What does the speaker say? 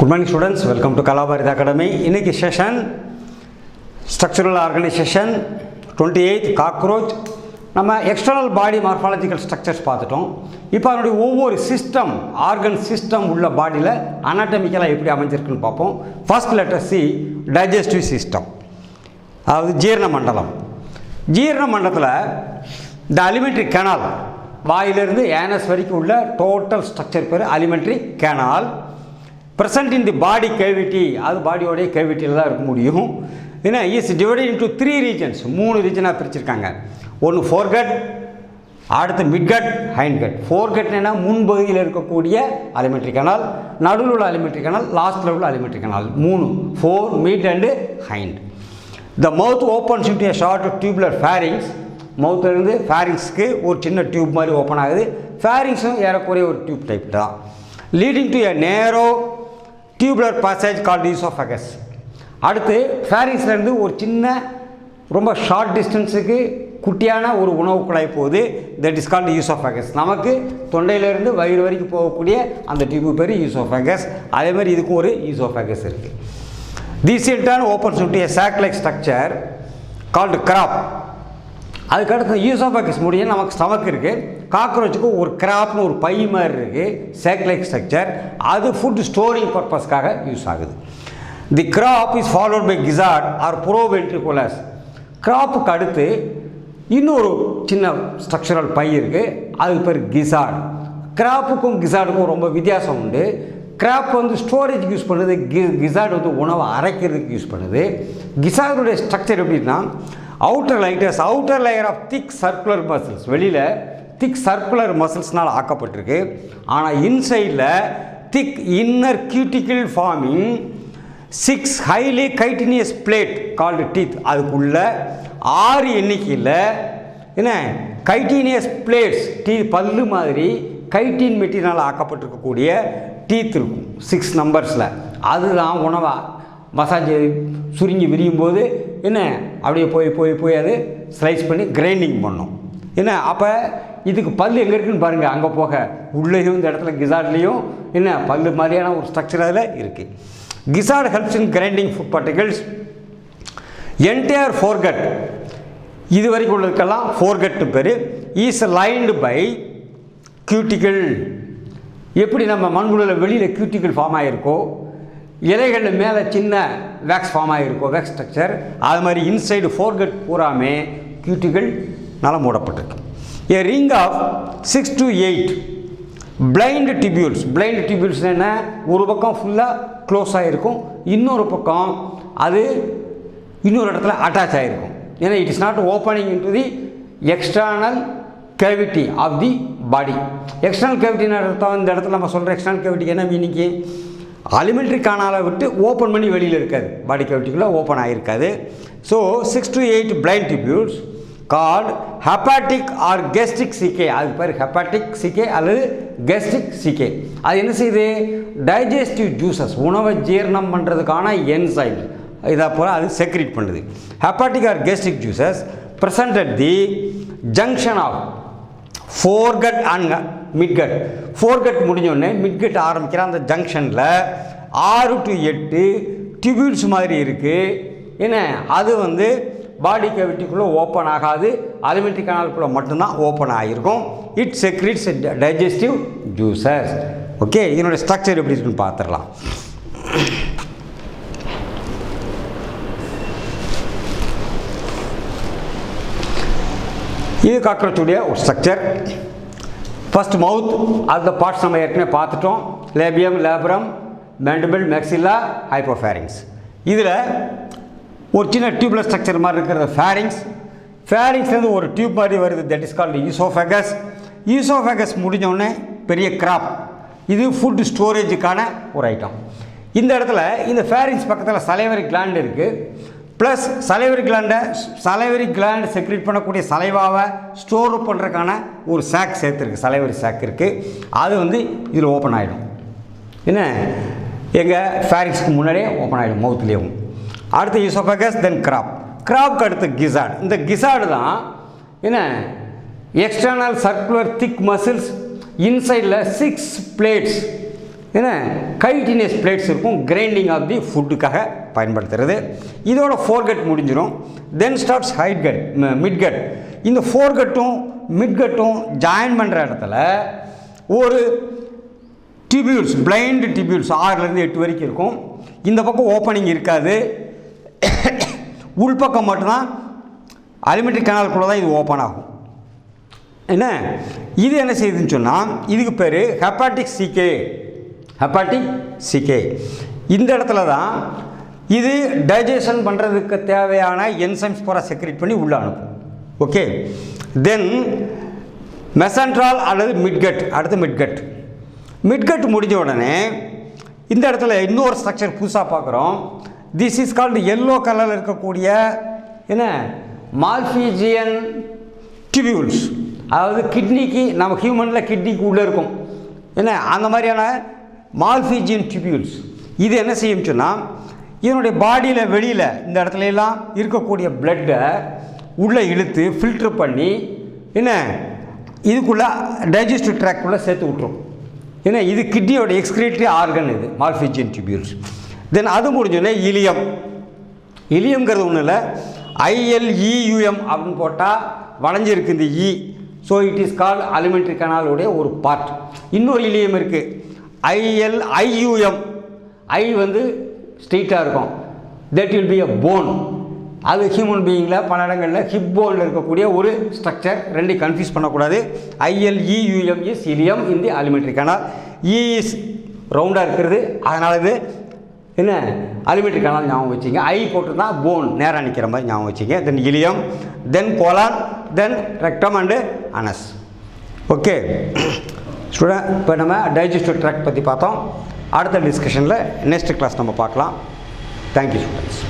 Good morning students, welcome to Kalabarit Academy. இன்னைக்கு session structural organisation 28th cockroach. நம்ம external பாடி morphological structures பார்த்துட்டோம். இப்போ அதனுடைய ஒவ்வொரு சிஸ்டம் ஆர்கன் சிஸ்டம் உள்ள பாடியில் அனாட்டமிக்கலாக எப்படி அமைஞ்சிருக்குன்னு பார்ப்போம். First letter C, digestive system, அதாவது ஜீரண மண்டலம். ஜீரண மண்டலத்தில் இந்த அலிமெண்ட்ரி கேனால், வாயிலிருந்து ஏனஸ் வரைக்கும் உள்ள டோட்டல் ஸ்ட்ரக்சர் பேர் alimentary canal. Present in the body cavity, அது பாடியோடைய கேவிட்டியில் தான் இருக்க முடியும். ஏன்னா இஸ் டிவைடட் இன்டு 3 ரீஜன்ஸ், 3 ரீஜனாக பிரிச்சிருக்காங்க. ஒன்று ஃபோர்கட், அடுத்து மிட்கட், ஹைண்ட்கட். ஃபோர்கட்னா முன்பகுதியில் இருக்கக்கூடிய அலிமெண்ட்ரி கேனால், நடுவில் உள்ள அலிமெண்ட்ரி கேனால், லாஸ்ட்டில் உள்ள alimentary canal. 3 fore, mid and hind. The mouth opens into a short tubular pharynx. மவுத்துலேருந்து ஃபேரிங்ஸ்க்கு ஒரு சின்ன டியூப் மாதிரி ஓப்பன் ஆகுது. ஃபேரிங்ஸும் ஏறக்குறைய ஒரு டியூப் டைப் தான். Leading to a narrow tubular passage called oesophagus. அடுத்து ஃபேரிங்ஸ்லேருந்து ஒரு சின்ன ரொம்ப ஷார்ட் டிஸ்டன்ஸுக்கு குட்டியான ஒரு உணவு குழாய் போகுது. That is called oesophagus. நமக்கு தொண்டையிலேருந்து வயிறு வரைக்கும் போகக்கூடிய அந்த டியூப் பேர் ஈசோஃபேகஸ். அதேமாதிரி இதுக்கும் ஒரு ஈசோஃபேகஸ் இருக்குது. This in turn opens into a sac like structure called crop. அதுக்கடுத்து ஈசோஃபேகஸ் முடிய நமக்கு ஸ்டமக் இருக்குது. காக்ரோச்சுக்கு ஒரு கிராப்னு ஒரு பை மாதிரி இருக்குது, சாக் லைக் ஸ்ட்ரக்சர். அது ஃபுட் ஸ்டோரிங் பர்பஸ்க்காக யூஸ் ஆகுது. The crop is followed by gizzard or proventriculus. கிராப்புக்கு அடுத்து இன்னொரு சின்ன ஸ்ட்ரக்சரல் பை இருக்குது, அதுக்கு பேர் கிசார்ட். கிராப்புக்கும் கிசார்டுக்கும் ரொம்ப வித்தியாசம் உண்டு. கிராப் வந்து ஸ்டோரேஜுக்கு யூஸ் பண்ணுது, கிசார்டு வந்து உணவை அரைக்கிறதுக்கு யூஸ் பண்ணுது. கிசார்டுடைய ஸ்ட்ரக்சர் எப்படின்னா, outer layer of thick circular muscles, வெளியில் திக் சர்க்குலர் மசில்ஸ்னால் ஆக்கப்பட்டிருக்கு. ஆனால் இன்சைடில் thick inner cuticle forming 6 highly chitinous plate called teeth. அதுக்குள்ள 6 எண்ணிக்கையில் என்ன கைட்டினியஸ் பிளேட்ஸ், பல்லு மாதிரி கைட்டின் மெட்டீரியனால் ஆக்கப்பட்டிருக்கக்கூடிய டீத் இருக்கும் 6 நம்பர்ஸில். அதுதான் உணவை மசாஜ் சுருங்கி விரியும் போது என்ன அப்படியே போய் அது ஸ்லைஸ் பண்ணி கிரைண்டிங் பண்ணும். என்ன அப்போ இதுக்கு பல் எங்கே இருக்குதுன்னு பாருங்கள். அங்கே போக உள்ளேயும் இந்த இடத்துல கிசார்ட்லேயும் என்ன பல்லு மாதிரியான ஒரு ஸ்ட்ரக்சர் அதில் இருக்குது. Gizzard helps in grinding food particles. Entire foregut, இது வரைக்கும் உள்ளதுக்கெல்லாம் ஃபோர்கட்டு பேர். Is lined by cuticle. எப்படி நம்ம மண்புழுவில் வெளியில் கியூட்டிக்கிள் ஃபார்ம் ஆகிருக்கோ, இலைகளில் மேலே சின்ன வேக்ஸ் ஃபார்ம் ஆகிருக்கோ, வேக்ஸ் ஸ்ட்ரக்சர், அது மாதிரி இன்சைடு ஃபோர்கட் பூராமே கியூட்டிக்கிள் நல்லா மூடப்பட்டிருக்கு. A ring of 6 to 8 blind tubules. Blind tubules என்ன, ஒரு பக்கம் ஃபுல்லாக க்ளோஸ் ஆகிருக்கும், இன்னொரு பக்கம் அது இன்னொரு இடத்துல அட்டாச் ஆகிருக்கும். ஏன்னா it is not opening into the external cavity of the body. External கேவிட்டின்னு அர்த்தம். இந்த இடத்துல நம்ம சொல்கிற எக்ஸ்டர்னல் கேவிட்டிக்கு என்ன மீனிங்கு, அலிமெண்ட்ரி கானாலை விட்டு ஓப்பன் பண்ணி வெளியில் இருக்காது, பாடி கேவிட்டிக்குள்ளே ஓப்பன் ஆகிருக்காது. So 6 to 8 blind tubules called hepatic or gastric caeca. அதுக்கு பேர் ஹெப்பாட்டிக் சிகே அல்லது கெஸ்ட்ரிக் சிகே. அது என்ன செய்யுது, டைஜஸ்டிவ் ஜூசஸ், உணவை ஜீரணம் பண்ணுறதுக்கான என்சைம் இதை போல் அது செக்ரேட் பண்ணுது. Hepatic or gastric juices present at the junction of foregut and midgut. foregut முடிஞ்சோடனே midgut ஆரம்பிக்கிற அந்த ஜங்ஷனில் 6 to 8 டியூபியூல்ஸ் மாதிரி இருக்குது. என்ன அது வந்து பாடி கேவிட்டிக்குள்ளே ஓப்பன் ஆகாது, அலிமெண்ட்ரி கனாலுக்குள்ளே மட்டும்தான் ஓப்பன் ஆகிருக்கும். It secretes digestive juices. Okay, இதனுடைய ஸ்ட்ரக்சர் எப்படி இருக்குன்னு பார்த்துடலாம். இது காக்ரோச்சுடைய ஒரு ஸ்ட்ரக்சர். ஃபர்ஸ்ட் மவுத், அந்த பார்ட்ஸ் நம்ம ஏற்கனவே பார்த்துட்டோம். Labium, labrum, mandible, maxilla, hypopharynx. இதில் ஒரு சின்ன டியூப்லெஸ் ஸ்ட்ரக்சர் மாதிரி இருக்கிறது ஃபேரிங்ஸ். ஃபேரிங்ஸ்லேருந்து ஒரு டியூப் மாதிரி வருது, that is called oesophagus. Oesophagus முடிஞ்சோடனே பெரிய கிராப், இது ஃபுட் ஸ்டோரேஜுக்கான ஒரு ஐட்டம். இந்த இடத்துல இந்த ஃபேரிங்ஸ் பக்கத்தில் சலைவரி கிளாண்ட் இருக்குது. ப்ளஸ் சலைவரி கிளாண்டை செக்ரேட் பண்ணக்கூடிய சலைவாவை ஸ்டோர் பண்ணுறதுக்கான ஒரு சாக் சேர்த்துருக்கு, சலைவரி சாக் இருக்குது. அது வந்து இதில் ஓப்பன் ஆகிடும். என்ன எங்கள் ஃபேரிங்ஸ்க்கு முன்னாடியே ஓப்பன் ஆகிடும், மவுத்லேயும். அடுத்து ஈசோஃபேகஸ், தென் கிராப்க்கு அடுத்து கிசார்டு. இந்த கிசார்டு தான் என்ன எக்ஸ்டர்னல் சர்க்குலர் திக் மசில்ஸ், இன்சைடில் 6 பிளேட்ஸ் ஏன்னா கைட்டினியஸ் பிளேட்ஸ் இருக்கும், கிரைண்டிங் ஆஃப் தி ஃபுட்டுக்காக பயன்படுத்துறது. இதோட ஃபோர்கட் முடிஞ்சிடும். தென் ஸ்டார்ட்ஸ் ஹைட்கட், மிட்கட். இந்த ஃபோர்கட்டும் மிட்கட்டும் ஜாயின் பண்ணுற இடத்துல ஒரு டிபியூல்ஸ், பிளைண்ட் டிபியூல்ஸ் 6லேருந்து 8 வரைக்கும் இருக்கும். இந்த பக்கம் ஓப்பனிங் இருக்காது, உள்பக்கம் மட்டும்தான் அலிமெண்ட்ரி கனால்குள்ளே தான் இது ஓப்பன் ஆகும். என்ன இது என்ன செய்யுதுன்னு சொன்னால் இதுக்கு பேர் ஹெப்பாட்டிக் சிகே. ஹெப்பாட்டிக் சிகே இந்த இடத்துல தான் இது டைஜஷன் பண்ணுறதுக்கு தேவையான என்சைம்ஸ் பூரா செக்ரேட் பண்ணி உள்ளே அனுப்பும். ஓகே, தென் மெசன்ட்ரால் அல்லது மிட்கட். அடுத்து மிட்கட். மிட்கட் முடிஞ்ச உடனே இந்த இடத்துல இன்னொரு ஸ்ட்ரக்சர் புதுசாக பார்க்குறோம். திஸ் இஸ் கால்டு எல்லோ கலரில் இருக்கக்கூடிய என்ன மால்ஃபீஜியன் டிபியூல்ஸ். அதாவது கிட்னிக்கு, நம்ம ஹியூமனில் கிட்னிக்கு உள்ளே இருக்கும் என்ன அந்த மாதிரியான மால்ஃபீஜியன் டிபியூல்ஸ். இது என்ன செய்யும் சொன்னால் இதனுடைய பாடியில் வெளியில் இந்த இடத்துல எல்லாம் இருக்கக்கூடிய பிளட்டை உள்ளே இழுத்து ஃபில்டர் பண்ணி என்ன இதுக்குள்ளே டைஜஸ்டிவ் ட்ராக்டுள்ளே சேர்த்து விட்டுரும். ஏன்னா இது கிட்னியோட எக்ஸ்கிரேட்டரி ஆர்கன், இது மால்ஃபீஜியன் டிபியூல்ஸ். தென் அது முடிஞ்சோடனே இலியம். இலியம்ங்கிறது ஒன்றும் இல்லை, ILEUM அப்படின்னு போட்டால் வளைஞ்சிருக்கு இந்த இ. So it is called alimentary கனாலுடைய ஒரு பார்ட். இன்னொரு இலியம் இருக்குது, IUM. ஐ வந்து ஸ்ட்ரெயிட்டாக இருக்கும், that will be a phone. அது ஹியூமன் பீயிங்கில் பல இடங்களில் ஹிப் போனில் இருக்கக்கூடிய ஒரு ஸ்ட்ரக்சர். ரெண்டையும் கன்ஃபியூஸ் பண்ணக்கூடாது. ILEUM is ileum in the alimentary canal. E is ரவுண்டாக இருக்கிறது, அதனால் இது என்ன அலிமெண்ட்ரி கனால் ஞாபகம் வச்சுங்க. ஐ போட்டுருந்தா போன் நேராக நிற்கிற மாதிரி ஞாபகம் வச்சுங்க. Then ileum, then colon, then rectum and anus. Okay student, இப்போ நம்ம டைஜஸ்டிவ் ட்ராக்ட் பற்றி பார்த்தோம். அடுத்த டிஸ்கஷனில் நெக்ஸ்ட் கிளாஸ் நம்ம பார்க்கலாம். Thank you students.